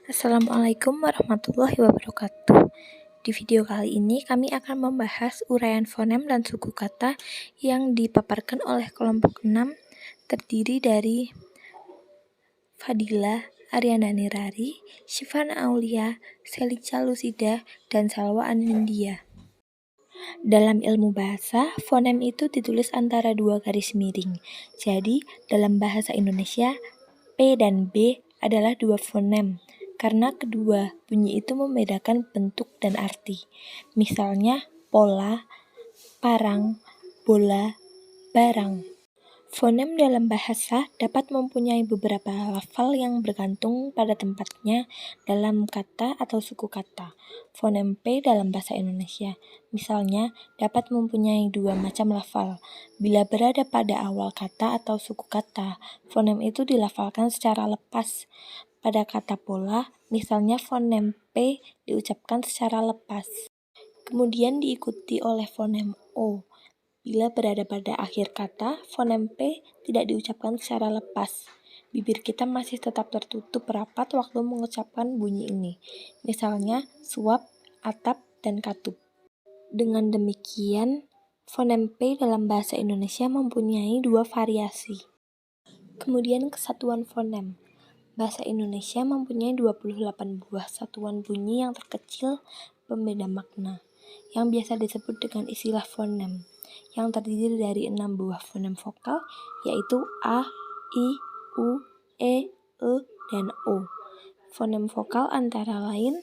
Assalamualaikum warahmatullahi wabarakatuh. Di video kali ini kami akan membahas uraian fonem dan suku kata yang dipaparkan oleh kelompok 6 terdiri dari Fadila, Ariana Nirari, Syifana Aulia, Selica Lucida, dan Salwa Anindya. Dalam ilmu bahasa, fonem itu ditulis antara dua garis miring. Jadi, dalam bahasa Indonesia, P dan B adalah dua fonem, karena kedua bunyi itu membedakan bentuk dan arti. Misalnya, pola, parang, bola, barang. Fonem dalam bahasa dapat mempunyai beberapa lafal yang bergantung pada tempatnya dalam kata atau suku kata. Fonem P dalam bahasa Indonesia, misalnya, dapat mempunyai dua macam lafal. Bila berada pada awal kata atau suku kata, fonem itu dilafalkan secara lepas. Pada kata pola, misalnya fonem P diucapkan secara lepas. Kemudian diikuti oleh fonem O. Bila berada pada akhir kata, fonem P tidak diucapkan secara lepas. Bibir kita masih tetap tertutup rapat waktu mengucapkan bunyi ini. Misalnya, suap, atap, dan katup. Dengan demikian, fonem P dalam bahasa Indonesia mempunyai dua variasi. Kemudian kesatuan fonem. Bahasa Indonesia mempunyai 28 buah satuan bunyi yang terkecil pembeda makna, yang biasa disebut dengan istilah fonem, yang terdiri dari 6 buah fonem vokal, yaitu A, I, U, E, dan O. Fonem vokal antara lain,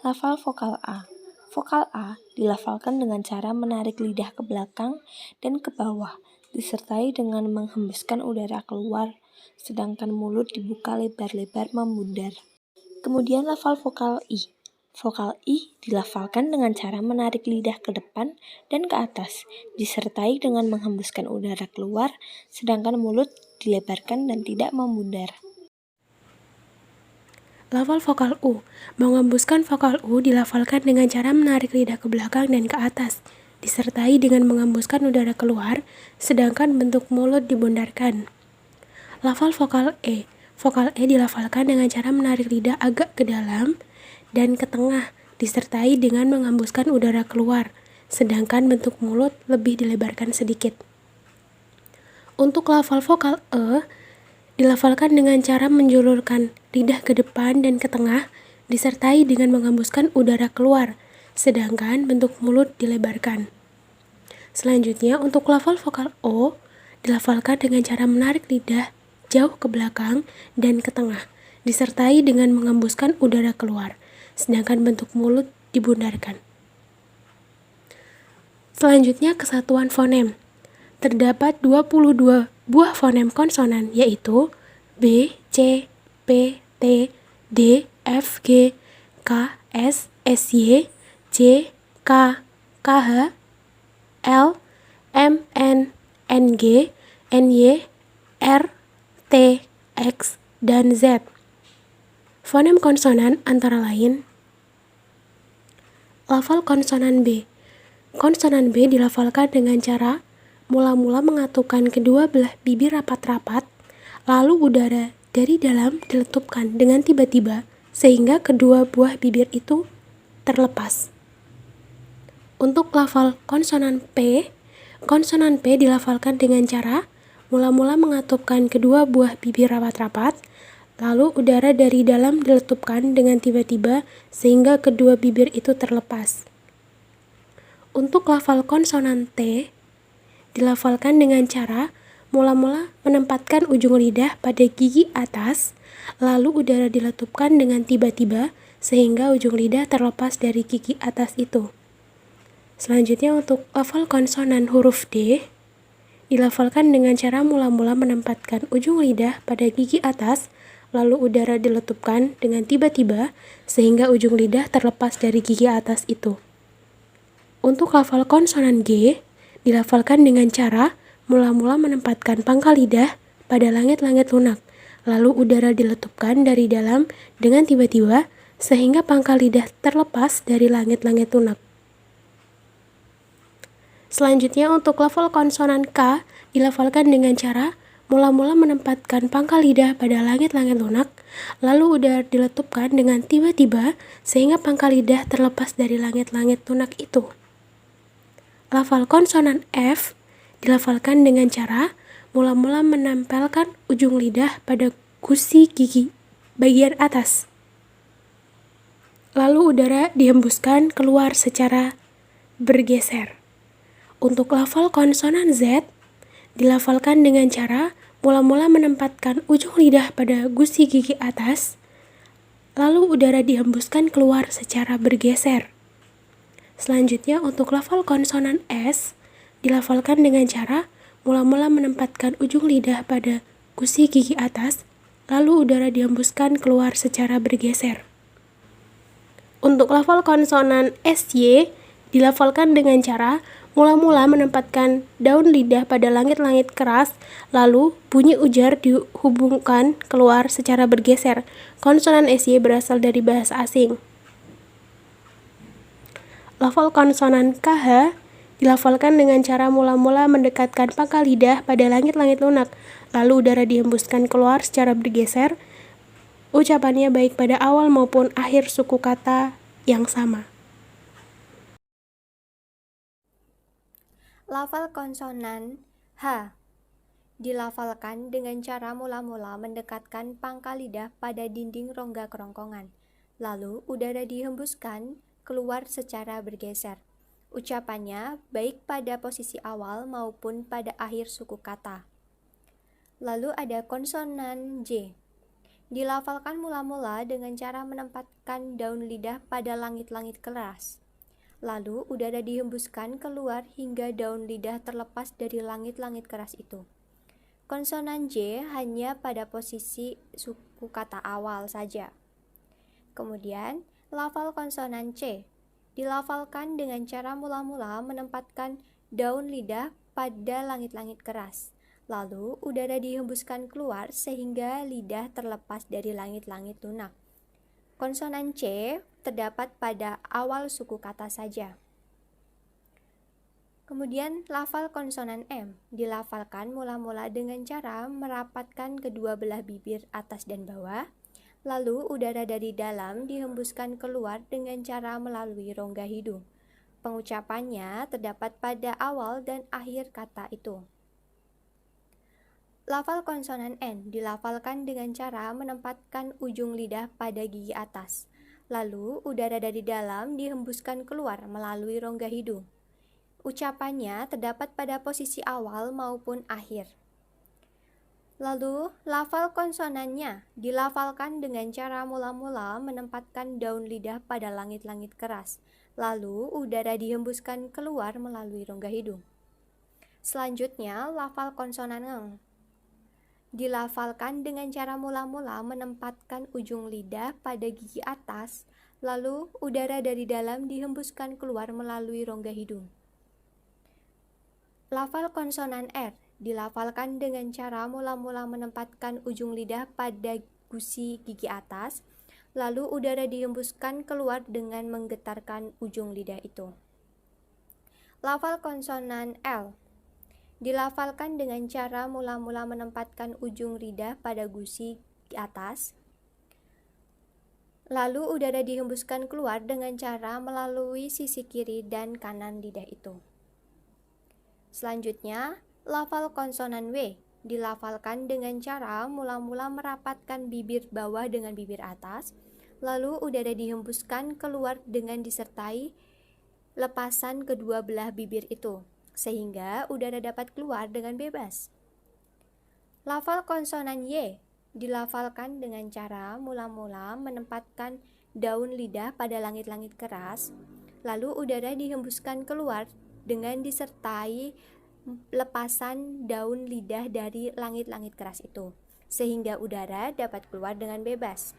lafal vokal A. Vokal A dilafalkan dengan cara menarik lidah ke belakang dan ke bawah, disertai dengan menghembuskan udara keluar, sedangkan mulut dibuka lebar-lebar membundar. Kemudian lafal vokal I. Vokal I dilafalkan dengan cara menarik lidah ke depan dan ke atas, disertai dengan menghembuskan udara keluar, sedangkan mulut dilebarkan dan tidak membundar. Lafal vokal U. Menghembuskan vokal U dilafalkan dengan cara menarik lidah ke belakang dan ke atas, disertai dengan menghembuskan udara keluar, sedangkan bentuk mulut dibundarkan. Lafal vokal E. Vokal E dilafalkan dengan cara menarik lidah agak ke dalam dan ke tengah, disertai dengan menghembuskan udara keluar, sedangkan bentuk mulut lebih dilebarkan sedikit. Untuk lafal vokal E, dilafalkan dengan cara menjulurkan lidah ke depan dan ke tengah, disertai dengan menghembuskan udara keluar, sedangkan bentuk mulut dilebarkan. Selanjutnya, untuk lafal vokal O, dilafalkan dengan cara menarik lidah jauh ke belakang dan ke tengah, disertai dengan menghembuskan udara keluar, sedangkan bentuk mulut dibundarkan. Selanjutnya, kesatuan fonem. Terdapat 22 buah fonem konsonan, yaitu B, C, P, T, D, F, G, K, S, SY, J, K, KH, L, M, N, NG, NY, R, T, X, dan Z. Fonem konsonan antara lain lafal konsonan B. Konsonan B dilafalkan dengan cara mula-mula mengatupkan kedua belah bibir rapat-rapat, lalu udara dari dalam diletupkan dengan tiba-tiba sehingga kedua buah bibir itu terlepas. Untuk lafal konsonan P dilafalkan dengan cara mula-mula mengatupkan kedua buah bibir rapat-rapat, lalu udara dari dalam diletupkan dengan tiba-tiba sehingga kedua bibir itu terlepas. Untuk lafal konsonan T, dilafalkan dengan cara mula-mula menempatkan ujung lidah pada gigi atas, lalu udara diletupkan dengan tiba-tiba sehingga ujung lidah terlepas dari gigi atas itu. Selanjutnya untuk lafal konsonan huruf D, dilafalkan dengan cara mula-mula menempatkan ujung lidah pada gigi atas, lalu udara diletupkan dengan tiba-tiba sehingga ujung lidah terlepas dari gigi atas itu. Untuk lafal konsonan G, dilafalkan dengan cara mula-mula menempatkan pangkal lidah pada langit-langit lunak, lalu udara diletupkan dari dalam dengan tiba-tiba sehingga pangkal lidah terlepas dari langit-langit lunak. Selanjutnya untuk lafal konsonan K, dilafalkan dengan cara mula-mula menempatkan pangkal lidah pada langit-langit lunak, lalu udara diletupkan dengan tiba-tiba sehingga pangkal lidah terlepas dari langit-langit lunak itu. Lafal konsonan F dilafalkan dengan cara mula-mula menempelkan ujung lidah pada gusi gigi bagian atas. Lalu udara dihembuskan keluar secara bergeser. Untuk lafal konsonan Z dilafalkan dengan cara mula-mula menempatkan ujung lidah pada gusi gigi atas, lalu udara dihembuskan keluar secara bergeser. Selanjutnya untuk lafal konsonan S dilafalkan dengan cara mula-mula menempatkan ujung lidah pada gusi gigi atas, lalu udara dihembuskan keluar secara bergeser. Untuk lafal konsonan SY dilafalkan dengan cara mula-mula menempatkan daun lidah pada langit-langit keras, lalu bunyi ujar dihubungkan keluar secara bergeser. Konsonan SY berasal dari bahasa asing. Lafal konsonan KH dilafalkan dengan cara mula-mula mendekatkan pangkal lidah pada langit-langit lunak, lalu udara dihembuskan keluar secara bergeser. Ucapannya baik pada awal maupun akhir suku kata yang sama. Lafal konsonan H dilafalkan dengan cara mula-mula mendekatkan pangkal lidah pada dinding rongga kerongkongan, lalu udara dihembuskan keluar secara bergeser. Ucapannya baik pada posisi awal maupun pada akhir suku kata. Lalu ada konsonan J. Dilafalkan mula-mula dengan cara menempatkan daun lidah pada langit-langit keras. Lalu udara dihembuskan keluar hingga daun lidah terlepas dari langit-langit keras itu. Konsonan J hanya pada posisi suku kata awal saja. Kemudian, lafal konsonan C dilafalkan dengan cara mula-mula menempatkan daun lidah pada langit-langit keras. Lalu udara dihembuskan keluar sehingga lidah terlepas dari langit-langit lunak. Konsonan C terdapat pada awal suku kata saja. Kemudian lafal konsonan M dilafalkan mula-mula dengan cara merapatkan kedua belah bibir atas dan bawah, lalu udara dari dalam dihembuskan keluar dengan cara melalui rongga hidung. Pengucapannya terdapat pada awal dan akhir kata itu. Lafal konsonan N dilafalkan dengan cara menempatkan ujung lidah pada gigi atas, lalu udara dari dalam dihembuskan keluar melalui rongga hidung. Ucapannya terdapat pada posisi awal maupun akhir. Lalu, lafal konsonannya dilafalkan dengan cara mula-mula menempatkan daun lidah pada langit-langit keras, lalu udara dihembuskan keluar melalui rongga hidung. Selanjutnya, lafal konsonan ng dilafalkan dengan cara mula-mula menempatkan ujung lidah pada gigi atas, lalu udara dari dalam dihembuskan keluar melalui rongga hidung. Lafal konsonan R dilafalkan dengan cara mula-mula menempatkan ujung lidah pada gusi gigi atas, lalu udara dihembuskan keluar dengan menggetarkan ujung lidah itu. Lafal konsonan L dilafalkan dengan cara mula-mula menempatkan ujung lidah pada gusi di atas, lalu udara dihembuskan keluar dengan cara melalui sisi kiri dan kanan lidah itu. Selanjutnya, lafal konsonan W dilafalkan dengan cara mula-mula merapatkan bibir bawah dengan bibir atas, lalu udara dihembuskan keluar dengan disertai lepasan kedua belah bibir itu, sehingga udara dapat keluar dengan bebas. Lafal konsonan Y dilafalkan dengan cara mula-mula menempatkan daun lidah pada langit-langit keras, lalu udara dihembuskan keluar dengan disertai lepasan daun lidah dari langit-langit keras itu, sehingga udara dapat keluar dengan bebas.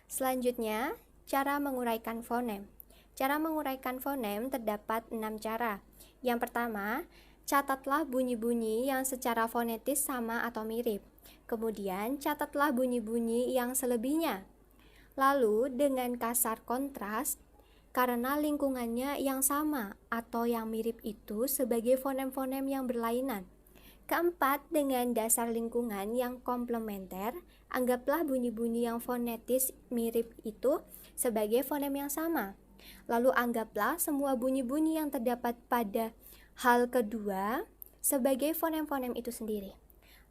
Selanjutnya, cara menguraikan fonem. Cara menguraikan fonem terdapat 6 cara. Yang pertama, catatlah bunyi-bunyi yang secara fonetis sama atau mirip. Kemudian, catatlah bunyi-bunyi yang selebihnya. Lalu, dengan kasar kontras, karena lingkungannya yang sama atau yang mirip itu sebagai fonem-fonem yang berlainan. Keempat, dengan dasar lingkungan yang komplementer, anggaplah bunyi-bunyi yang fonetis mirip itu sebagai fonem yang sama. Lalu anggaplah semua bunyi-bunyi yang terdapat pada hal kedua sebagai fonem-fonem itu sendiri.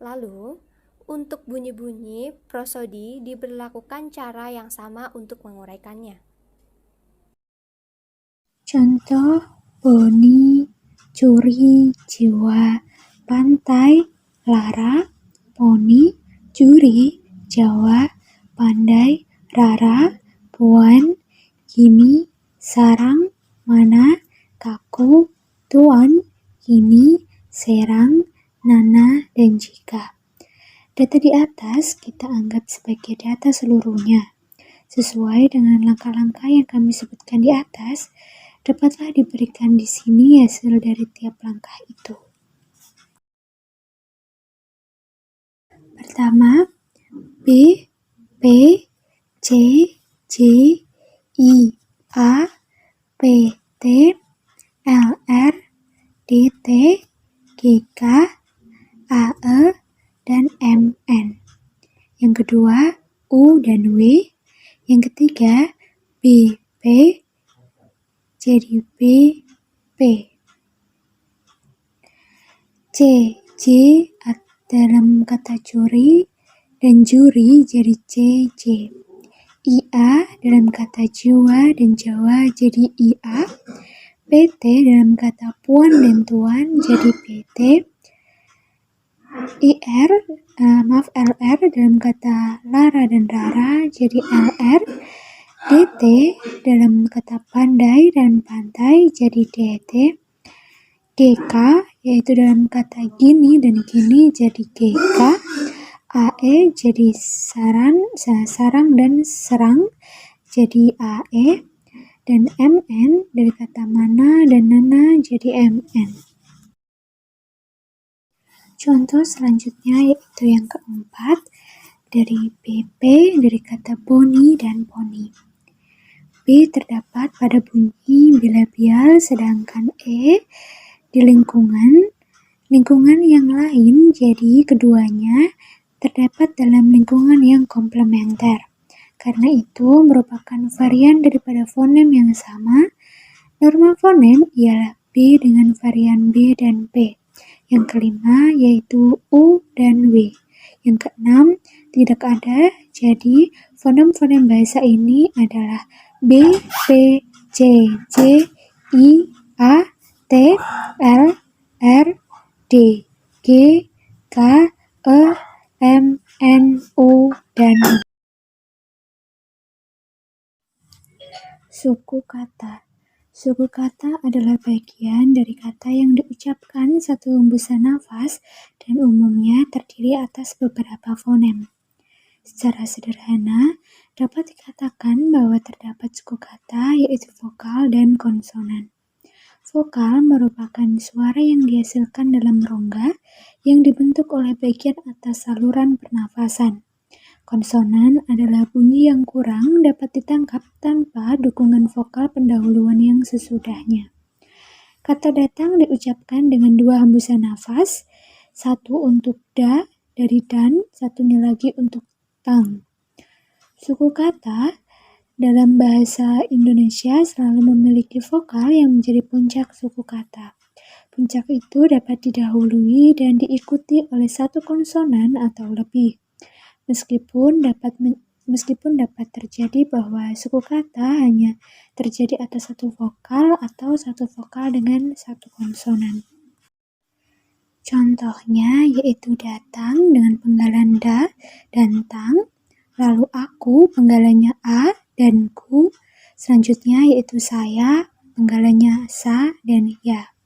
Lalu, untuk bunyi-bunyi prosodi diberlakukan cara yang sama untuk menguraikannya. Contoh boni, curi, jiwa, pantai, lara, poni, juri, jawa, pandai, rara, puan, kini, sarang, mana, kaku, tuan, kini, serang, nana, dan jika. Data di atas kita anggap sebagai data seluruhnya. Sesuai dengan langkah-langkah yang kami sebutkan di atas, dapatlah diberikan di sini hasil dari tiap langkah itu. Pertama, B, P, C, J, I, A, P, T, L, R, D, T, G, K, A, E, dan M, N. Yang kedua, U dan W. Yang ketiga, B, P, jadi B, P. C, J dalam kata curi, dan juri jadi C, J. IA dalam kata jiwa dan Jawa jadi IA. PT dalam kata puan dan tuan jadi PT. LR dalam kata lara dan rara jadi LR. DT dalam kata pandai dan pantai jadi DT. GK yaitu dalam kata gini dan gini jadi GK. AE jadi sarang dan serang jadi AE. Dan MN dari kata mana dan nana jadi MN. Contoh selanjutnya yaitu yang keempat, dari BP dari kata boni dan poni. B terdapat pada bunyi bilabial, sedangkan E di lingkungan yang lain, jadi keduanya terdapat dalam lingkungan yang komplementer. Karena itu merupakan varian daripada fonem yang sama. Norma fonem ialah B dengan varian B dan P. Yang kelima yaitu U dan W. Yang keenam tidak ada, jadi fonem-fonem bahasa ini adalah B, P, C, J, I, A, T, L, R, D, G, K, E, M, N, O, dan suku kata. Suku kata adalah bagian dari kata yang diucapkan satu hembusan nafas dan umumnya terdiri atas beberapa fonem. Secara sederhana, dapat dikatakan bahwa terdapat suku kata yaitu vokal dan konsonan. Vokal merupakan suara yang dihasilkan dalam rongga yang dibentuk oleh bagian atas saluran pernafasan. Konsonan adalah bunyi yang kurang dapat ditangkap tanpa dukungan vokal pendahuluan yang sesudahnya. Kata datang diucapkan dengan dua hembusan nafas, satu untuk da dari dan, satunya lagi untuk tang. Suku kata dalam bahasa Indonesia selalu memiliki vokal yang menjadi puncak suku kata. Puncak itu dapat didahului dan diikuti oleh satu konsonan atau lebih. Meskipun dapat terjadi bahwa suku kata hanya terjadi atas satu vokal atau satu vokal dengan satu konsonan. Contohnya yaitu datang dengan penggalan da dan tang, lalu aku penggalannya a dan ku, selanjutnya yaitu saya penggalannya sa dan ya.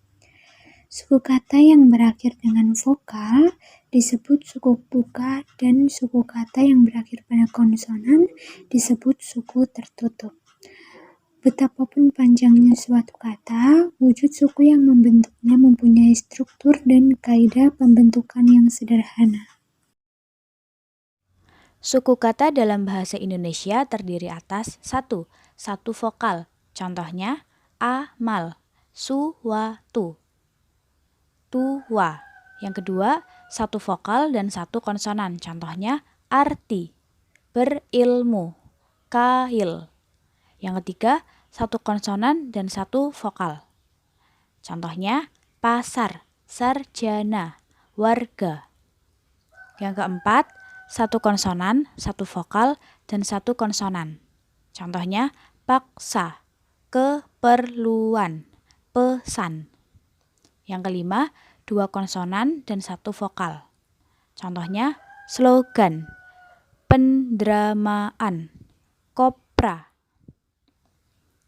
Suku kata yang berakhir dengan vokal disebut suku buka dan suku kata yang berakhir pada konsonan disebut suku tertutup. Betapapun panjangnya suatu kata, wujud suku yang membentuknya mempunyai struktur dan kaidah pembentukan yang sederhana. Suku kata dalam bahasa Indonesia terdiri atas 1. Satu vokal. Contohnya amal, suatu, tua. Yang kedua, satu vokal dan satu konsonan. Contohnya arti, berilmu, kail. Yang ketiga, satu konsonan dan satu vokal. Contohnya pasar, sarjana, warga. Yang keempat, satu konsonan, satu vokal, dan satu konsonan. Contohnya paksa, keperluan, pesan. Yang kelima, dua konsonan dan satu vokal. Contohnya slogan, pendramaan, kopra.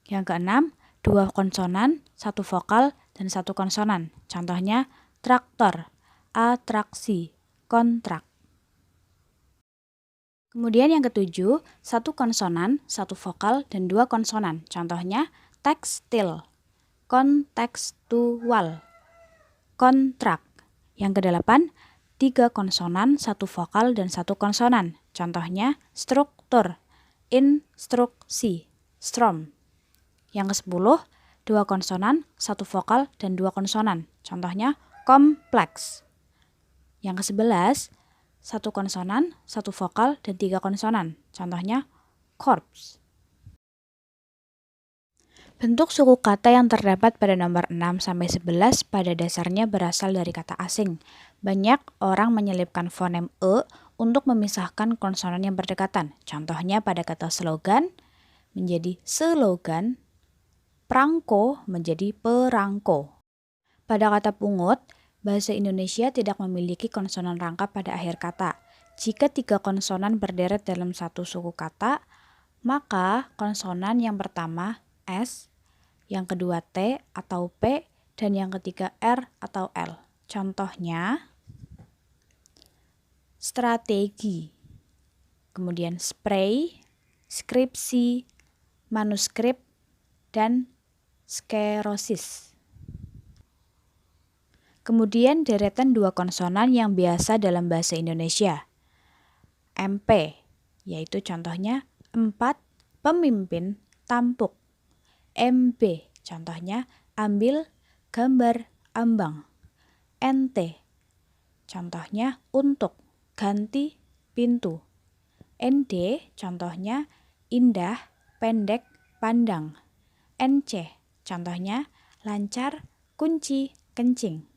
Yang keenam, dua konsonan, satu vokal, dan satu konsonan. Contohnya traktor, atraksi, kontrak. Kemudian yang ketujuh, satu konsonan, satu vokal, dan dua konsonan. Contohnya tekstil, kontekstual, kontrak. Yang kedelapan, tiga konsonan, satu vokal, dan satu konsonan. Contohnya struktur, instruksi, strom. Yang kesepuluh, dua konsonan, satu vokal, dan dua konsonan. Contohnya kompleks. Yang kesebelas, satu konsonan, satu vokal, dan tiga konsonan. Contohnya korps. Bentuk suku kata yang terdapat pada nomor 6-11 pada dasarnya berasal dari kata asing. Banyak orang menyelipkan fonem e untuk memisahkan konsonan yang berdekatan. Contohnya pada kata slogan menjadi slogan, perangko menjadi perangko. Pada kata pungut, bahasa Indonesia tidak memiliki konsonan rangkap pada akhir kata. Jika tiga konsonan berderet dalam satu suku kata, maka konsonan yang pertama S, yang kedua T atau P, dan yang ketiga R atau L. Contohnya strategi, kemudian spray, skripsi, manuskrip, dan sklerosis. Kemudian deretan dua konsonan yang biasa dalam bahasa Indonesia. MP, yaitu contohnya 4, pemimpin, tampuk. MB, contohnya ambil, gambar, ambang. NT, contohnya untuk, ganti, pintu. ND, contohnya indah, pendek, pandang. NC, contohnya lancar, kunci, kencing.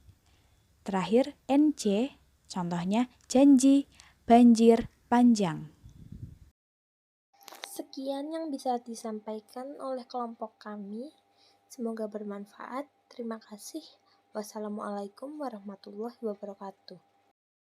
Terakhir NJ, contohnya janji, banjir, panjang. Sekian yang bisa disampaikan oleh kelompok kami. Semoga bermanfaat. Terima kasih. Wassalamualaikum warahmatullahi wabarakatuh.